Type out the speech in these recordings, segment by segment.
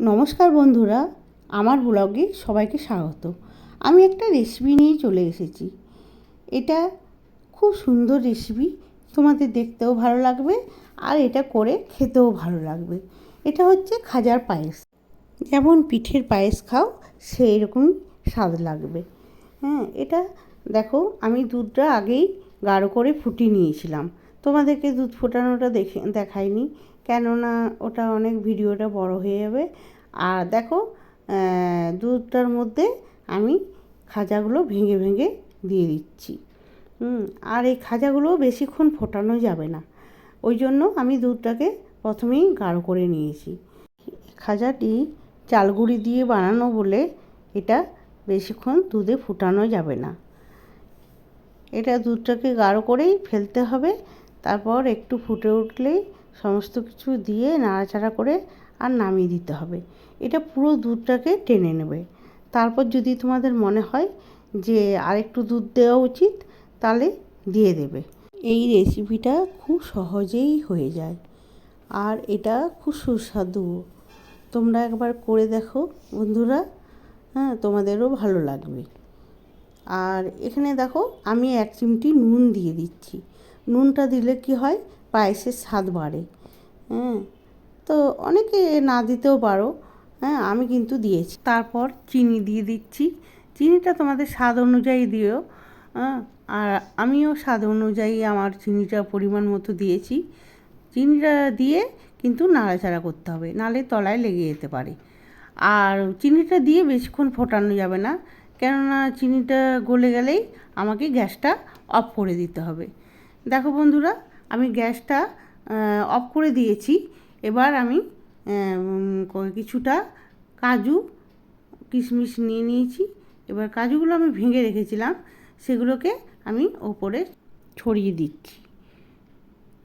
নমস্কার বন্ধুরা, আমার ব্লগে সবাইকে স্বাগত। আমি একটা রেসিপি নিয়ে চলে এসেছি। এটা খুব সুন্দর রেসিপি, তোমাদের দেখতেও ভালো লাগবে আর এটা করে খেতেও ভালো লাগবে। এটা হচ্ছে খাজার পায়েস। যেমন পিঠের পায়েস খাও সেই রকম স্বাদ লাগবে। এটা দেখো, আমি দুধটা আগেই গাঢ় করে ফুটিয়ে নিয়েছিলাম। তোমাদেরকে দুধ ফোটানোটা দেখাইনি, কেননা ওটা অনেক ভিডিওটা বড় হয়ে যাবে। আর দেখো, দুধটার মধ্যে আমি খাজাগুলো ভেঙে ভেঙে দিয়ে দিচ্ছি। আর এই খাজাগুলো বেশিক্ষণ ফোটানো যাবে না, ওই জন্য আমি দুধটাকে প্রথমেই গাঢ় করে নিয়েছি। খাজাটি চালগুঁড়ি দিয়ে বানানো বলে এটা বেশিক্ষণ দুধে ফুটানো যাবে না। এটা দুধটাকে গাঢ় করেই ফেলতে হবে। তারপর একটু ফুটে উঠলেই সমস্ত কিছু দিয়ে নাড়াচাড়া করে আর নামিয়ে দিতে হবে। এটা পুরো দুধটাকে টেনে নেবে। তারপর যদি তোমাদের মনে হয় যে আরেকটু দুধ দেওয়া উচিত, তাহলে দিয়ে দেবে। এই রেসিপিটা খুব সহজেই হয়ে যায় আর এটা খুব সুস্বাদু। তোমরা একবার করে দেখো বন্ধুরা, তোমাদেরও ভালো লাগবে। আর এখানে দেখো, আমি 1 চিমটি নুন দিয়ে দিচ্ছি। নুনটা দিলে কি হয়, পায়েসের স্বাদ বাড়ে। তো অনেকে না দিতেও পারো, আমি কিন্তু দিয়েছি। তারপর চিনি দিয়ে দিচ্ছি। চিনিটা তোমাদের স্বাদ অনুযায়ী দিও। আর আমিও স্বাদ অনুযায়ী আমার চিনিটা পরিমাণ মতো দিয়েছি। চিনিটা দিয়ে কিন্তু নাড়াচাড়া করতে হবে, নাহলে তলায় লেগে যেতে পারে। আর চিনিটা দিয়ে বেশিক্ষণ ফোটানো যাবে না, কেননা চিনিটা গলে গেলেই আমাকে গ্যাসটা অফ করে দিতে হবে। দেখো বন্ধুরা, আমি গ্যাসটা অফ করে দিয়েছি। এবার আমি কিছুটা কাজু কিশমিশ নিয়ে নিয়েছি। এবার কাজুগুলো আমি ভেঙে রেখেছিলাম, সেগুলোকে আমি ওপরে ছড়িয়ে দিচ্ছি।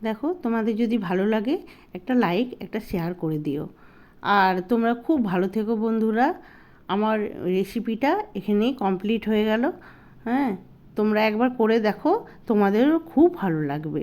দেখো, তোমাদের যদি ভালো লাগে একটা লাইক, একটা শেয়ার করে দিও। আর তোমরা খুব ভালো থেকো বন্ধুরা। আমার রেসিপিটা এখানেই কমপ্লিট হয়ে গেল। তোমরা একবার করে দেখো, তোমাদেরও খুব ভালো লাগবে।